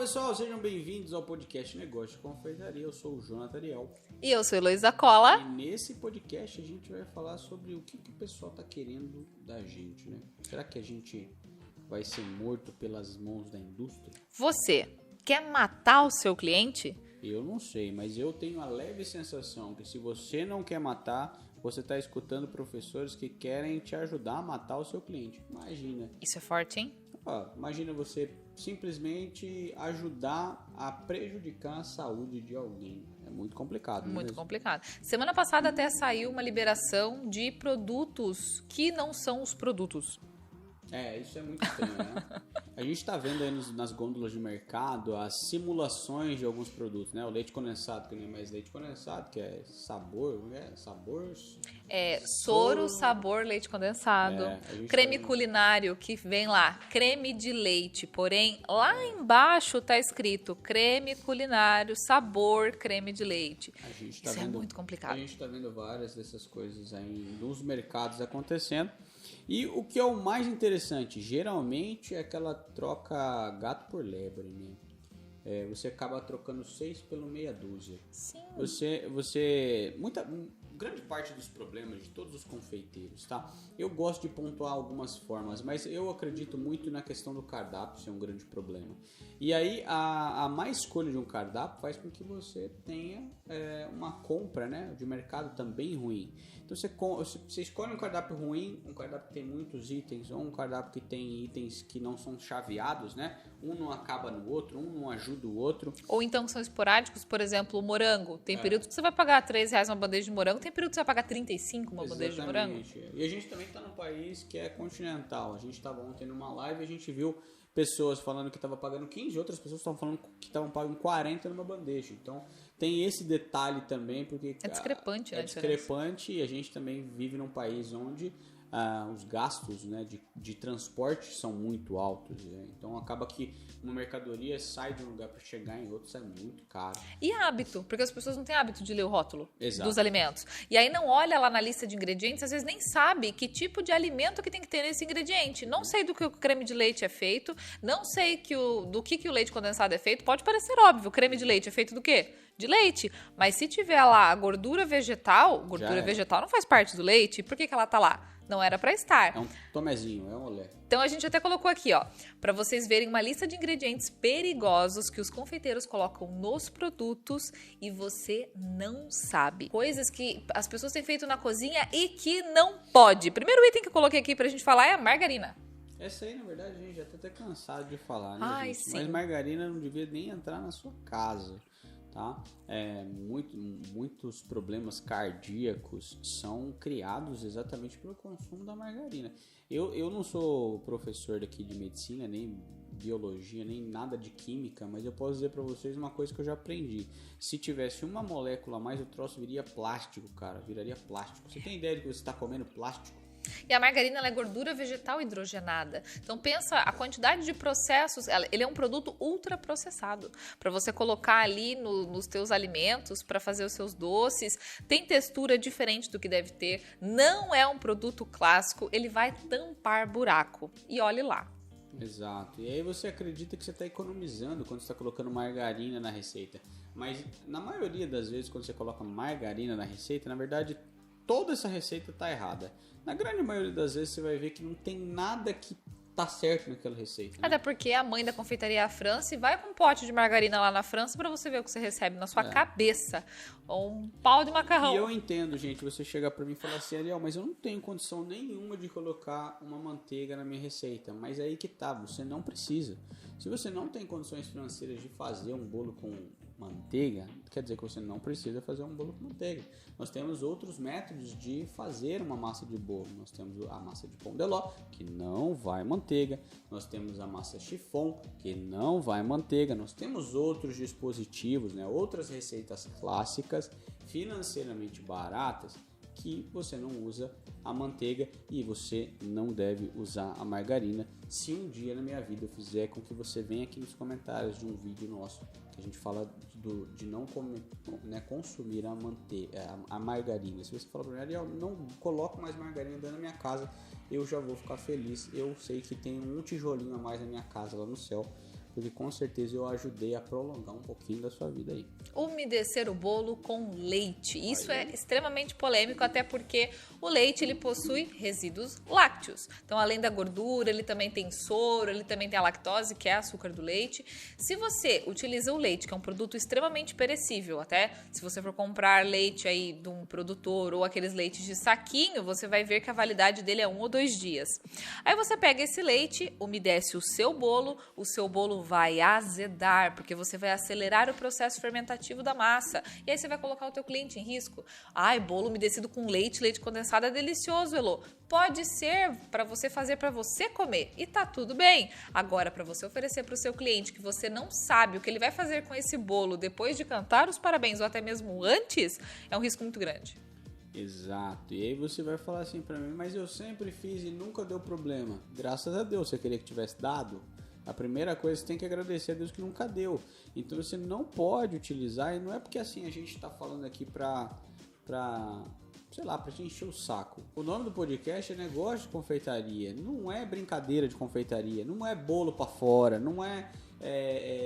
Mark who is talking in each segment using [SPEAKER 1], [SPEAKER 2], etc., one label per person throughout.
[SPEAKER 1] pessoal, sejam bem-vindos ao podcast Negócio de Confeitaria. Eu sou o Jonathan Ariel.
[SPEAKER 2] E eu sou Heloísa Cola.
[SPEAKER 1] E nesse podcast a gente vai falar sobre o que o pessoal tá querendo da gente, né? Será que a gente vai ser morto pelas mãos da indústria?
[SPEAKER 2] Você quer matar o seu cliente?
[SPEAKER 1] Eu não sei, mas eu tenho a leve sensação que se você não quer matar, você está escutando professores que querem te ajudar a matar o seu cliente. Imagina.
[SPEAKER 2] Isso é forte, hein?
[SPEAKER 1] Imagina você simplesmente ajudar a prejudicar a saúde de alguém. É muito complicado.
[SPEAKER 2] Muito
[SPEAKER 1] mesmo.
[SPEAKER 2] complicado. Semana passada até saiu uma liberação de produtos que não são os produtos.
[SPEAKER 1] Isso é muito estranho, né? A gente está vendo aí nas gôndolas de mercado as simulações de alguns produtos, né? O leite condensado, que não é mais leite condensado, que é sabor, sabor...
[SPEAKER 2] Soro, sabor, leite condensado. Creme culinário, que vem lá, creme de leite. Porém, lá embaixo tá escrito creme culinário, sabor, creme de leite. Isso é muito complicado.
[SPEAKER 1] A gente está vendo várias dessas coisas aí nos mercados acontecendo. E o que é o mais interessante, geralmente é aquela troca gato por lebre, né? Você acaba trocando 6 pelo meia dúzia.
[SPEAKER 2] Sim.
[SPEAKER 1] Grande parte dos problemas de todos os confeiteiros, tá? Eu gosto de pontuar algumas formas, mas eu acredito muito na questão do cardápio ser um grande problema. E aí, a má escolha de um cardápio faz com que você tenha uma compra, né, de mercado também ruim. Então, você escolhe um cardápio ruim, um cardápio que tem muitos itens, ou um cardápio que tem itens que não são chaveados, né? Um não acaba no outro, um não ajuda o outro.
[SPEAKER 2] Ou então são esporádicos, por exemplo, o morango. Tem período que você vai pagar R$3 uma bandeja de morango, tem período que você vai pagar 35 uma bandeja de morango.
[SPEAKER 1] E a gente também está num país que é continental. A gente estava ontem numa live e a gente viu pessoas falando que estava pagando 15, outras pessoas estavam falando que estavam pagando 40 numa bandeja. Então tem esse detalhe também, porque
[SPEAKER 2] é discrepante, né?
[SPEAKER 1] É discrepante e a gente também vive num país onde os gastos, né, de transporte são muito altos, né? Então acaba que uma mercadoria sai de um lugar para chegar em outro, sai muito caro.
[SPEAKER 2] E hábito, porque as pessoas não têm hábito de ler o rótulo dos alimentos. E aí não olha lá na lista de ingredientes, às vezes nem sabe que tipo de alimento que tem que ter nesse ingrediente. Não sei do que o creme de leite é feito, não sei do que o leite condensado é feito. Pode parecer óbvio, o creme de leite é feito do quê? De leite. Mas se tiver lá a gordura vegetal não faz parte do leite, por que ela tá lá? Não era pra estar.
[SPEAKER 1] É um tomezinho, é um olé.
[SPEAKER 2] Então a gente até colocou aqui, ó, pra vocês verem uma lista de ingredientes perigosos que os confeiteiros colocam nos produtos e você não sabe. Coisas que as pessoas têm feito na cozinha e que não pode. Primeiro item que eu coloquei aqui pra gente falar é a margarina.
[SPEAKER 1] Essa aí, na verdade, a gente já tá até cansado de falar, né,
[SPEAKER 2] Ai,
[SPEAKER 1] gente?
[SPEAKER 2] sim.
[SPEAKER 1] Mas margarina não devia nem entrar na sua casa. Tá? Muitos problemas cardíacos são criados exatamente pelo consumo da margarina. Eu não sou professor daqui de medicina, nem biologia, nem nada de química, mas eu posso dizer para vocês uma coisa que eu já aprendi. Se tivesse uma molécula a mais, o troço viraria plástico. Você tem ideia de que você está comendo plástico?
[SPEAKER 2] E a margarina ela é gordura vegetal hidrogenada. Então pensa a quantidade de processos. Ele é um produto ultraprocessado. Para você colocar ali nos teus alimentos, para fazer os seus doces. Tem textura diferente do que deve ter. Não é um produto clássico. Ele vai tampar buraco. E olhe lá.
[SPEAKER 1] Exato. E aí você acredita que você está economizando quando você está colocando margarina na receita. Mas na maioria das vezes quando você coloca margarina na receita, na verdade toda essa receita está errada. Na grande maioria das vezes você vai ver que não tem nada que tá certo naquela receita. Né?
[SPEAKER 2] Até porque a mãe da confeitaria é a França e vai com um pote de margarina lá na França para você ver o que você recebe na sua cabeça. Ou um pau de macarrão.
[SPEAKER 1] E eu entendo, gente, você chegar para mim e falar assim, Ariel, mas eu não tenho condição nenhuma de colocar uma manteiga na minha receita. Mas aí que tá, você não precisa. Se você não tem condições financeiras de fazer um bolo com manteiga, quer dizer que você não precisa fazer um bolo com manteiga. Nós temos outros métodos de fazer uma massa de bolo. Nós temos a massa de pão de ló, que não vai manteiga. Nós temos a massa chiffon, que não vai manteiga. Nós temos outros dispositivos, né? Outras receitas clássicas, financeiramente baratas, que você não usa a manteiga e você não deve usar a margarina. Se um dia na minha vida eu fizer com que você venha aqui nos comentários de um vídeo nosso que a gente fala de não comer, né, consumir a margarina. Se você falar para mim, Ariel, não coloco mais margarina dentro da minha casa, eu já vou ficar feliz. Eu sei que tem um tijolinho a mais na minha casa lá no céu, porque com certeza eu ajudei a prolongar um pouquinho da sua vida aí.
[SPEAKER 2] Umedecer o bolo com leite. Isso é extremamente polêmico, até porque o leite ele possui resíduos lácteos. Então, além da gordura, ele também tem soro, ele também tem a lactose, que é açúcar do leite. Se você utiliza o leite, que é um produto extremamente perecível, até se você for comprar leite aí de um produtor ou aqueles leites de saquinho, você vai ver que a validade dele é 1 ou 2 dias. Aí você pega esse leite, umedece o seu bolo vai azedar, porque você vai acelerar o processo fermentativo da massa. E aí você vai colocar o teu cliente em risco. Ai, bolo umedecido com leite condensado é delicioso, Elô. Pode ser para você fazer para você comer e tá tudo bem. Agora, para você oferecer para o seu cliente que você não sabe o que ele vai fazer com esse bolo depois de cantar os parabéns ou até mesmo antes, é um risco muito grande.
[SPEAKER 1] Exato. E aí você vai falar assim para mim, mas eu sempre fiz e nunca deu problema. Graças a Deus, você queria que tivesse dado? A primeira coisa, você tem que agradecer a Deus que nunca deu. Então você não pode utilizar, e não é porque assim a gente está falando aqui pra te encher o saco. O nome do podcast é Negócio de Confeitaria. Não é brincadeira de confeitaria, não é bolo pra fora, não é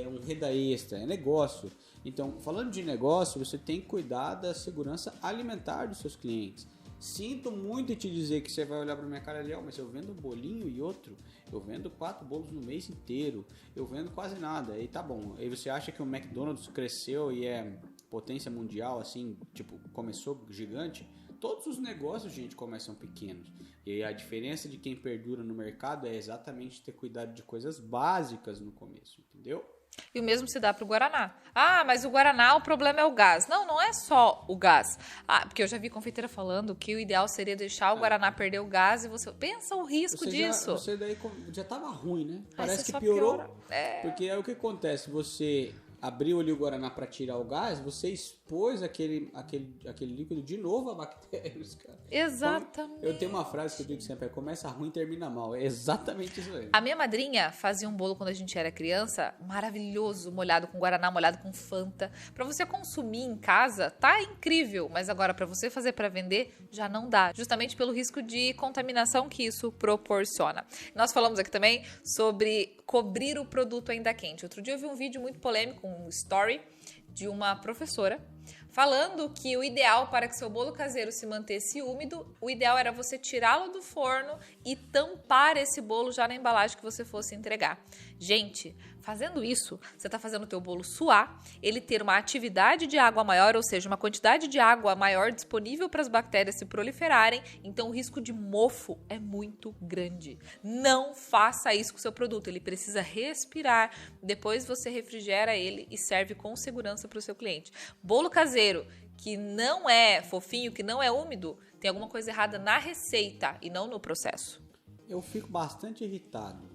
[SPEAKER 1] um renda extra, é negócio. Então, falando de negócio, você tem que cuidar da segurança alimentar dos seus clientes. Sinto muito em te dizer que você vai olhar pra minha cara ali, mas eu vendo um bolinho e outro, eu vendo 4 bolos no mês inteiro, eu vendo quase nada, aí tá bom. Aí você acha que o McDonald's cresceu e é potência mundial, assim, tipo, começou gigante? Todos os negócios, gente, começam pequenos. E a diferença de quem perdura no mercado é exatamente ter cuidado de coisas básicas no começo, entendeu?
[SPEAKER 2] E o mesmo se dá para o Guaraná. Ah, mas o Guaraná, o problema é o gás. Não, não é só o gás. Ah, porque eu já vi confeiteira falando que o ideal seria deixar o Guaraná perder o gás e você... Pensa o risco disso.
[SPEAKER 1] Você daí já tava ruim, né? Parece que piorou. Porque é o que acontece, você abriu ali o Guaraná para tirar o gás, você expôs aquele líquido de novo a bactérias, cara.
[SPEAKER 2] Exatamente.
[SPEAKER 1] Eu tenho uma frase que eu digo sempre, começa ruim e termina mal. É exatamente isso aí.
[SPEAKER 2] A minha madrinha fazia um bolo quando a gente era criança, maravilhoso, molhado com Guaraná, molhado com Fanta. Para você consumir em casa, tá incrível, mas agora para você fazer para vender, já não dá. Justamente pelo risco de contaminação que isso proporciona. Nós falamos aqui também sobre cobrir o produto ainda quente. Outro dia eu vi um vídeo muito polêmico, um story de uma professora falando que o ideal para que seu bolo caseiro se mantesse úmido, o ideal era você tirá-lo do forno e tampar esse bolo já na embalagem que você fosse entregar. Gente, fazendo isso, você está fazendo o teu bolo suar, ele ter uma atividade de água maior, ou seja, uma quantidade de água maior disponível para as bactérias se proliferarem, então o risco de mofo é muito grande. Não faça isso com o seu produto, ele precisa respirar, depois você refrigera ele e serve com segurança para o seu cliente. Bolo caseiro que não é fofinho, que não é úmido, tem alguma coisa errada na receita e não no processo.
[SPEAKER 1] Eu fico bastante irritado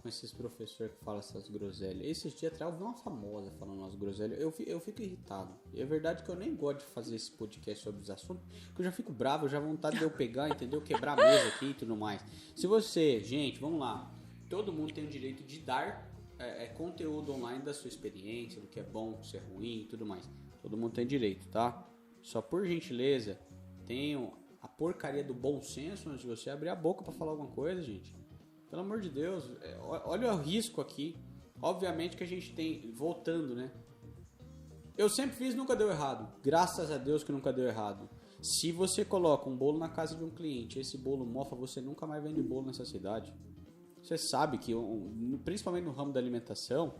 [SPEAKER 1] com esses professores que falam essas groselhas. Esses dias atrás eu vi uma famosa falando umas groselhas. Eu fico irritado. É verdade que eu nem gosto de fazer esse podcast sobre os assuntos, porque eu já fico bravo, eu já vontade de eu pegar, entendeu? Quebrar a mesa aqui e tudo mais. Se você, gente, vamos lá. Todo mundo tem o direito de dar conteúdo online da sua experiência, do que é bom, do que é ruim e tudo mais. Todo mundo tem direito, tá? Só por gentileza, tenham a porcaria do bom senso antes de você abrir a boca pra falar alguma coisa, gente. Pelo amor de Deus, olha o risco aqui. Obviamente que a gente tem... Voltando, né? Eu sempre fiz, nunca deu errado. Graças a Deus que nunca deu errado. Se você coloca um bolo na casa de um cliente, esse bolo mofa, você nunca mais vende bolo nessa cidade. Você sabe que, principalmente no ramo da alimentação,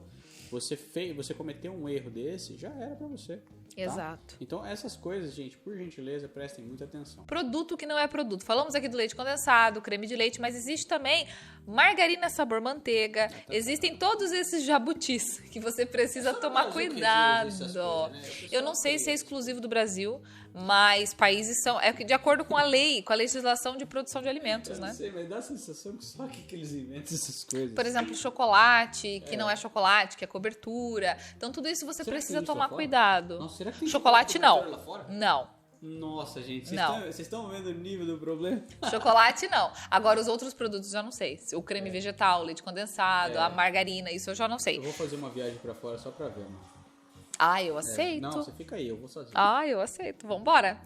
[SPEAKER 1] você cometeu um erro desse, já era pra você.
[SPEAKER 2] Exato.
[SPEAKER 1] Tá? Então essas coisas, gente, por gentileza, prestem muita atenção.
[SPEAKER 2] Produto que não é produto. Falamos aqui do leite condensado, creme de leite, mas existe também margarina sabor manteiga. Existem todos esses jabutis que você precisa tomar cuidado. Coisas, né? Eu não sei se é exclusivo do Brasil, mas países são... É de acordo com a lei, com a legislação de produção de alimentos, né?
[SPEAKER 1] Não sei, mas dá a sensação que só aqui que eles inventam essas coisas.
[SPEAKER 2] Por exemplo, chocolate, que não é chocolate, que é cobertura. Então tudo isso você precisa tomar cuidado.
[SPEAKER 1] Nossa, será que tem
[SPEAKER 2] chocolate não.
[SPEAKER 1] Lá fora?
[SPEAKER 2] Não.
[SPEAKER 1] Nossa, gente, vocês estão vendo o nível do problema?
[SPEAKER 2] Chocolate não. Agora os outros produtos já não sei. O creme vegetal, o leite condensado, a margarina, isso eu já não sei.
[SPEAKER 1] Eu vou fazer uma viagem pra fora só pra ver, mano.
[SPEAKER 2] Ah, eu aceito.
[SPEAKER 1] Não, você fica aí, eu vou sozinho.
[SPEAKER 2] Ah, eu aceito. Vambora.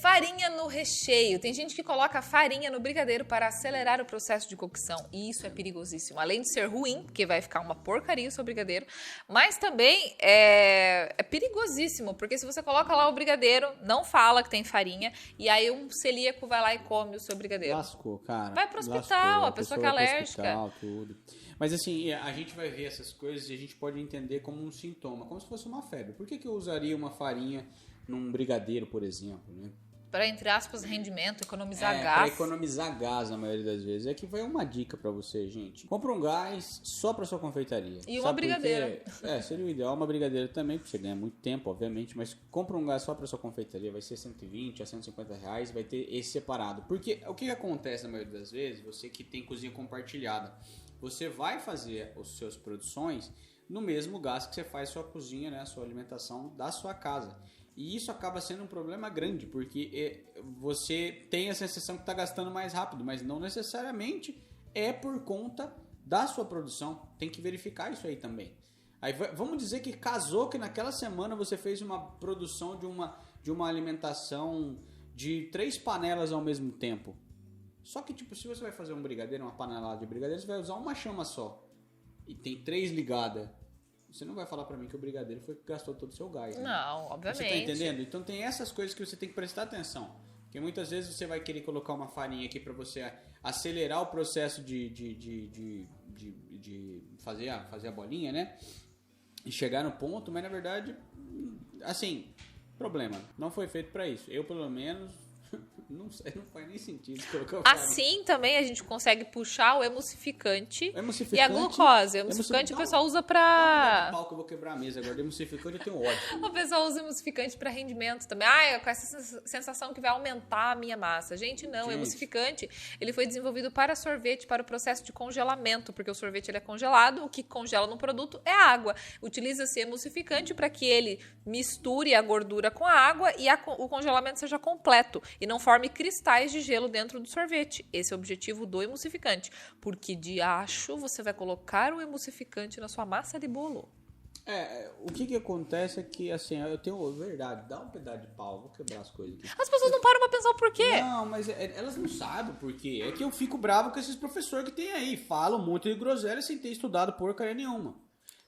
[SPEAKER 2] Farinha no recheio. Tem gente que coloca farinha no brigadeiro para acelerar o processo de cocção. E isso é perigosíssimo. Além de ser ruim, porque vai ficar uma porcaria o seu brigadeiro, mas também é perigosíssimo, porque se você coloca lá o brigadeiro, não fala que tem farinha, e aí um celíaco vai lá e come o seu brigadeiro.
[SPEAKER 1] Lascou, cara.
[SPEAKER 2] Vai pro hospital, a pessoa que é alérgica.
[SPEAKER 1] Hospital, tudo. Mas assim, a gente vai ver essas coisas e a gente pode entender como um sintoma, como se fosse uma febre. Por que eu usaria uma farinha num brigadeiro, por exemplo, né?
[SPEAKER 2] Para, entre aspas, rendimento, economizar gás.
[SPEAKER 1] Para economizar gás, na maioria das vezes. É que vai uma dica para você, gente. Compra um gás só para sua confeitaria.
[SPEAKER 2] E uma brigadeira.
[SPEAKER 1] Seria o ideal uma brigadeira também, porque você ganha muito tempo, obviamente. Mas compra um gás só para sua confeitaria. Vai ser 120 a 150 reais. Vai ter esse separado. Porque o que acontece na maioria das vezes, você que tem cozinha compartilhada, você vai fazer as suas produções no mesmo gás que você faz sua cozinha, né, sua alimentação da sua casa. E isso acaba sendo um problema grande, porque você tem a sensação que está gastando mais rápido, mas não necessariamente é por conta da sua produção. Tem que verificar isso aí também. Aí vamos dizer que casou, que naquela semana você fez uma produção de uma alimentação de 3 panelas ao mesmo tempo. Só que, tipo, se você vai fazer um brigadeiro, uma panelada de brigadeiro, você vai usar uma chama só. E tem 3 ligadas. Você não vai falar pra mim que o brigadeiro foi que gastou todo o seu gás. Né?
[SPEAKER 2] Não, obviamente.
[SPEAKER 1] Você tá entendendo? Então tem essas coisas que você tem que prestar atenção. Porque muitas vezes você vai querer colocar uma farinha aqui pra você acelerar o processo de fazer a bolinha, né? E chegar no ponto, mas na verdade, assim, problema. Não foi feito pra isso. Eu, pelo menos... Não sei, não faz nem sentido colocar farinha.
[SPEAKER 2] Assim também a gente consegue puxar o emulsificante e a glucose. O emulsificante o pessoal usa pra...
[SPEAKER 1] Pau que eu vou quebrar a mesa agora. Emulsificante eu tenho ódio.
[SPEAKER 2] O pessoal usa emulsificante pra rendimento também. Ah, com essa sensação que vai aumentar a minha massa. Gente, não. O emulsificante, ele foi desenvolvido para sorvete, para o processo de congelamento, porque o sorvete ele é congelado, o que congela no produto é a água. Utiliza-se emulsificante para que ele misture a gordura com a água e o congelamento seja completo e não forme cristais de gelo dentro do sorvete. Esse é o objetivo do emulsificante. Porque de acho você vai colocar o emulsificante na sua massa de bolo.
[SPEAKER 1] O que acontece é que, assim, eu tenho verdade, dá um pedaço de pau, vou quebrar as coisas aqui.
[SPEAKER 2] As pessoas não param pra pensar o porquê.
[SPEAKER 1] Não, mas elas não sabem o porquê. É que eu fico bravo com esses professores que tem aí, falam um monte de groselha sem ter estudado porcaria nenhuma.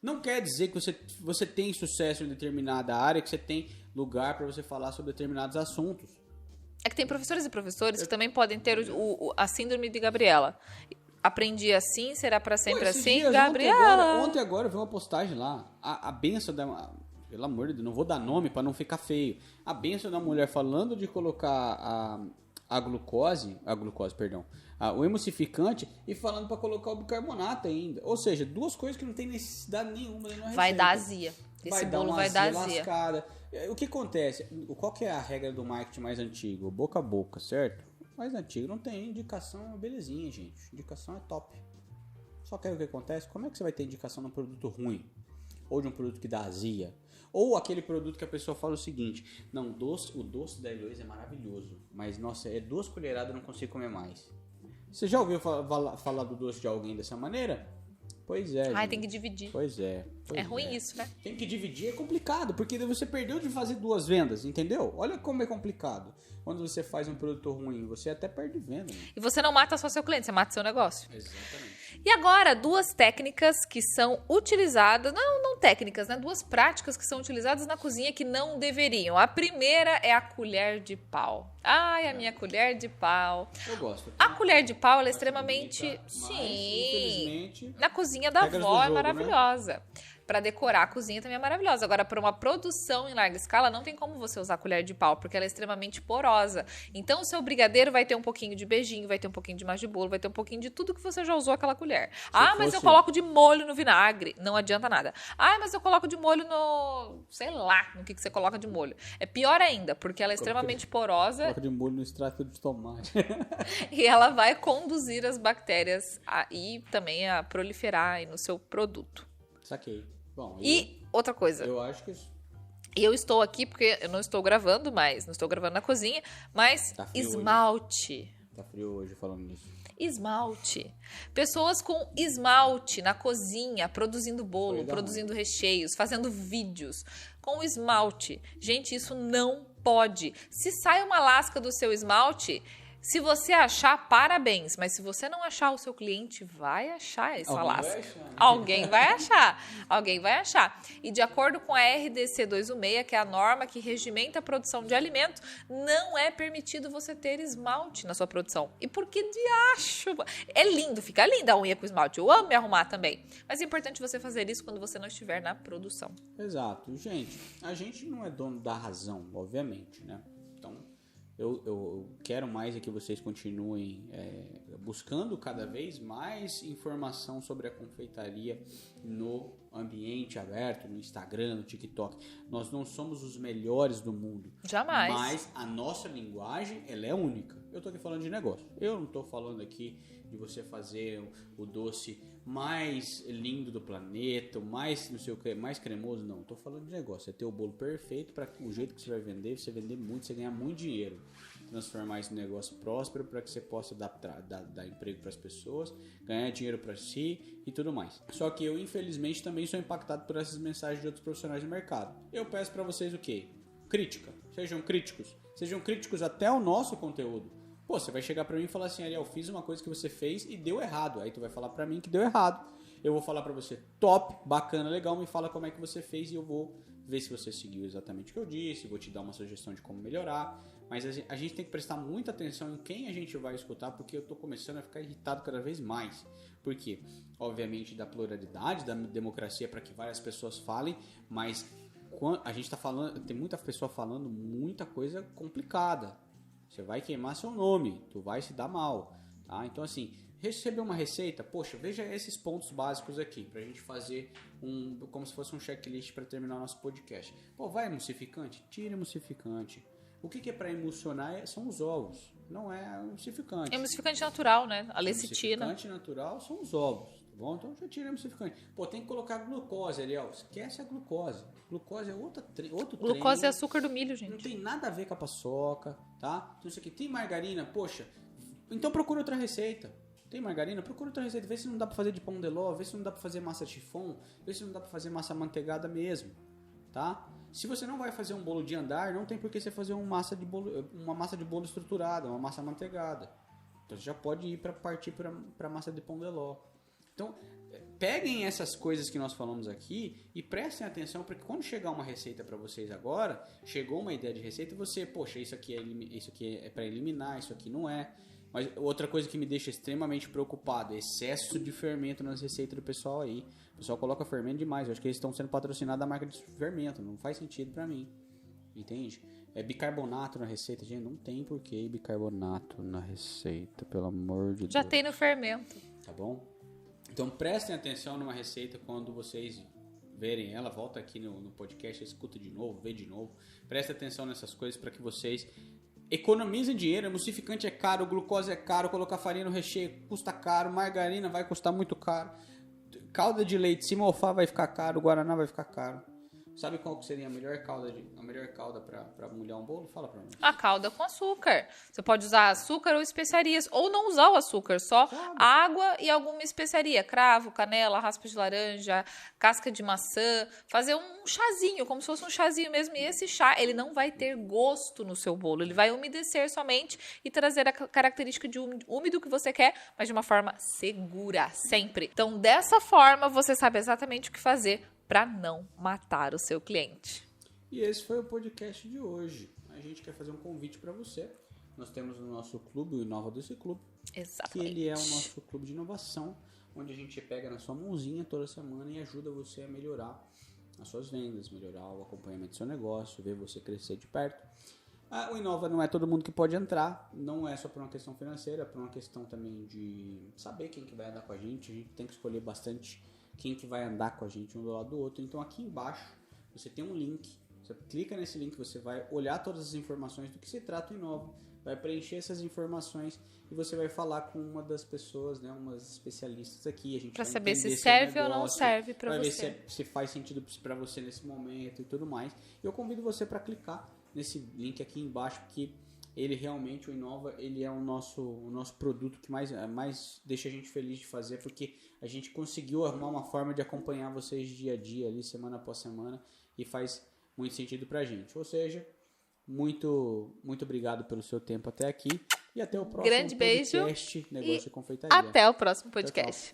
[SPEAKER 1] Não quer dizer que você tem sucesso em determinada área, que você tem lugar para você falar sobre determinados assuntos.
[SPEAKER 2] É que tem professores e professores que também podem ter a síndrome de Gabriela. Aprendi assim, será para sempre assim? Gabriela!
[SPEAKER 1] Ontem agora eu vi uma postagem lá. A benção da... Pelo amor de Deus, não vou dar nome para não ficar feio. A benção da mulher falando de colocar o emulsificante e falando para colocar o bicarbonato ainda. Ou seja, 2 coisas que não tem necessidade nenhuma.
[SPEAKER 2] Vai dar azia. Esse bolo vai dar azia.
[SPEAKER 1] Lascada. O que acontece? Qual que é a regra do marketing mais antigo? Boca a boca, certo? Mais antigo não tem indicação, belezinha, gente. Indicação é top. Só que aí o que acontece? Como é que você vai ter indicação num produto ruim? Ou de um produto que dá azia? Ou aquele produto que a pessoa fala o seguinte: não, o doce da Heloísa é maravilhoso, mas nossa, 2 colheradas eu não consigo comer mais. Você já ouviu falar do doce de alguém dessa maneira? Pois é.
[SPEAKER 2] Ai, tem que dividir.
[SPEAKER 1] Pois é.
[SPEAKER 2] É ruim isso, né?
[SPEAKER 1] Tem que dividir, é complicado, porque você perdeu de fazer 2 vendas, entendeu? Olha como é complicado. Quando você faz um produto ruim, você até perde venda. Né?
[SPEAKER 2] E você não mata só seu cliente, você mata seu negócio.
[SPEAKER 1] Exatamente.
[SPEAKER 2] E agora, 2 técnicas que são utilizadas, não técnicas, né? 2 práticas que são utilizadas na cozinha que não deveriam. A primeira é a colher de pau. Ai, a minha colher de pau.
[SPEAKER 1] Eu gosto.
[SPEAKER 2] A colher de pau, ela é extremamente...
[SPEAKER 1] Bonita,
[SPEAKER 2] sim.
[SPEAKER 1] Mas, infelizmente...
[SPEAKER 2] Na cozinha da avó é maravilhosa. Né? Para decorar a cozinha também é maravilhosa. Agora, para uma produção em larga escala, não tem como você usar colher de pau, porque ela é extremamente porosa. Então, o seu brigadeiro vai ter um pouquinho de beijinho, vai ter um pouquinho de massa de bolo, vai ter um pouquinho de tudo que você já usou aquela colher. Mas eu coloco de molho no vinagre. Não adianta nada. Mas eu coloco de molho no... Sei lá no que você coloca de molho. É pior ainda, porque ela é extremamente porosa.
[SPEAKER 1] Coloca de molho no extrato de tomate.
[SPEAKER 2] E ela vai conduzir as bactérias e também a proliferar aí no seu produto.
[SPEAKER 1] Saquei. Bom,
[SPEAKER 2] outra coisa.
[SPEAKER 1] Eu acho que...
[SPEAKER 2] Eu estou aqui porque eu não estou gravando mais, não estou gravando na cozinha, mas
[SPEAKER 1] tá frio
[SPEAKER 2] esmalte.
[SPEAKER 1] Hoje. Tá frio hoje falando nisso.
[SPEAKER 2] esmalte. Pessoas com esmalte na cozinha, produzindo bolo, produzindo recheios, fazendo vídeos com esmalte. Gente, isso não pode. Se sai uma lasca do seu esmalte, se você achar, parabéns. Mas se você não achar, o seu cliente vai achar essa lasca. Alguém vai achar. Alguém vai achar. E de acordo com a RDC 216, que é a norma que regimenta a produção de alimentos, não é permitido você ter esmalte na sua produção. E por que diacho? É lindo, fica linda a unha com esmalte. Eu amo me arrumar também. Mas é importante você fazer isso quando você não estiver na produção.
[SPEAKER 1] Exato. Gente, a gente não é dono da razão, obviamente, né? Então, eu quero mais é que vocês continuem buscando cada vez mais informação sobre a confeitaria no ambiente aberto, no Instagram, no TikTok. Nós não somos os melhores do mundo.
[SPEAKER 2] Jamais.
[SPEAKER 1] Mas a nossa linguagem, ela é única. Eu tô aqui falando de negócio. Eu não tô falando aqui de você fazer o doce mais lindo do planeta, o mais, não sei o que, mais cremoso, não. Tô falando de negócio. É ter o bolo perfeito para o jeito que você vai vender, você vender muito, você ganhar muito dinheiro. Transformar esse negócio próspero para que você possa dar emprego para as pessoas, ganhar dinheiro para si e tudo mais. Só que eu, infelizmente, também sou impactado por essas mensagens de outros profissionais de mercado. Eu peço para vocês o quê? Crítica. Sejam críticos. Sejam críticos até o nosso conteúdo. Pô, você vai chegar para mim e falar assim, Ariel, fiz uma coisa que você fez e deu errado. Aí tu vai falar para mim que deu errado. Eu vou falar para você, top, bacana, legal, me fala como é que você fez e eu vou ver se você seguiu exatamente o que eu disse, vou te dar uma sugestão de como melhorar. Mas a gente tem que prestar muita atenção em quem a gente vai escutar, porque eu tô começando a ficar irritado cada vez mais. Por quê? Obviamente da pluralidade, da democracia para que várias pessoas falem, mas a gente tá falando, tem muita pessoa falando muita coisa complicada. Você vai queimar seu nome, tu vai se dar mal, tá? Então assim, receber uma receita, poxa, veja esses pontos básicos aqui, pra gente fazer como se fosse um checklist para terminar o nosso podcast. Pô, vai emulsificante? Tira emulsificante. O que é para emulsionar são os ovos, não é emulsificante.
[SPEAKER 2] Emulsificante natural, né? A lecitina.
[SPEAKER 1] Emulsificante natural são os ovos, tá bom? Então já tira emulsificante. Pô, tem que colocar glucose, Ariel. Esquece a glucose. Glucose é outro
[SPEAKER 2] Glucose
[SPEAKER 1] treino.
[SPEAKER 2] É açúcar do milho, gente.
[SPEAKER 1] Não tem nada a ver com a paçoca, tá? Então isso aqui tem margarina, poxa, então procura outra receita. Tem margarina? Procura outra receita. Vê se não dá pra fazer de pão de ló, vê se não dá pra fazer massa chiffon, vê se não dá pra fazer massa amanteigada mesmo, tá? Se você não vai fazer um bolo de andar, não tem por que você fazer uma massa de bolo estruturada, uma massa amanteigada. Então você já pode partir para massa de pão de ló. Então, peguem essas coisas que nós falamos aqui e prestem atenção, porque quando chegar uma receita para vocês agora, chegou uma ideia de receita e você, poxa, isso aqui é para eliminar, isso aqui não é. Mas outra coisa que me deixa extremamente preocupado é excesso de fermento nas receitas do pessoal aí. O pessoal coloca fermento demais. Eu acho que eles estão sendo patrocinados da marca de fermento. Não faz sentido pra mim. Entende? É bicarbonato na receita. Gente, não tem porquê bicarbonato na receita. Pelo amor de Deus.
[SPEAKER 2] Já tem no fermento.
[SPEAKER 1] Tá bom? Então prestem atenção numa receita quando vocês verem ela. Volta aqui no podcast, escuta de novo, vê de novo. Prestem atenção nessas coisas para que vocês economizem dinheiro. Emulsificante é caro, glucose é caro, colocar farinha no recheio custa caro, margarina vai custar muito caro, calda de leite, se mofar vai ficar caro, guaraná vai ficar caro. Sabe qual que seria a melhor calda para molhar um bolo? Fala pra mim.
[SPEAKER 2] A calda com açúcar. Você pode usar açúcar ou especiarias, ou não usar o açúcar, só água e alguma especiaria, cravo, canela, raspa de laranja, casca de maçã, fazer um chazinho, como se fosse um chazinho mesmo, e esse chá, ele não vai ter gosto no seu bolo, ele vai umedecer somente e trazer a característica de úmido que você quer, mas de uma forma segura, sempre. Então, dessa forma, você sabe exatamente o que fazer para não matar o seu cliente.
[SPEAKER 1] E esse foi o podcast de hoje. A gente quer fazer um convite para você. Nós temos o nosso clube, o Inova Doce Clube.
[SPEAKER 2] Exatamente.
[SPEAKER 1] Que ele é o nosso clube de inovação, onde a gente pega na sua mãozinha toda semana e ajuda você a melhorar as suas vendas, melhorar o acompanhamento do seu negócio, ver você crescer de perto. O Inova não é todo mundo que pode entrar, não é só por uma questão financeira, é por uma questão também de saber quem que vai andar com a gente tem que escolher bastante quem que vai andar com a gente um do lado do outro. Então aqui embaixo você tem um link, você clica nesse link, você vai olhar todas as informações do que se trata o Inova, vai preencher essas informações e você vai falar com uma das pessoas, né, umas especialistas aqui,
[SPEAKER 2] para saber se serve ou não serve para você,
[SPEAKER 1] vai ver se faz sentido para você nesse momento e tudo mais. E eu convido você para clicar nesse link aqui embaixo, porque ele realmente, o Inova, ele é o nosso produto que mais deixa a gente feliz de fazer, porque a gente conseguiu arrumar uma forma de acompanhar vocês dia a dia, ali, semana após semana, e faz muito sentido pra gente. Ou seja, muito, muito obrigado pelo seu tempo até aqui, e até o próximo
[SPEAKER 2] Grande
[SPEAKER 1] podcast
[SPEAKER 2] beijo
[SPEAKER 1] Negócio e Confeitaria.
[SPEAKER 2] Até o próximo podcast.
[SPEAKER 1] Tchau, tchau.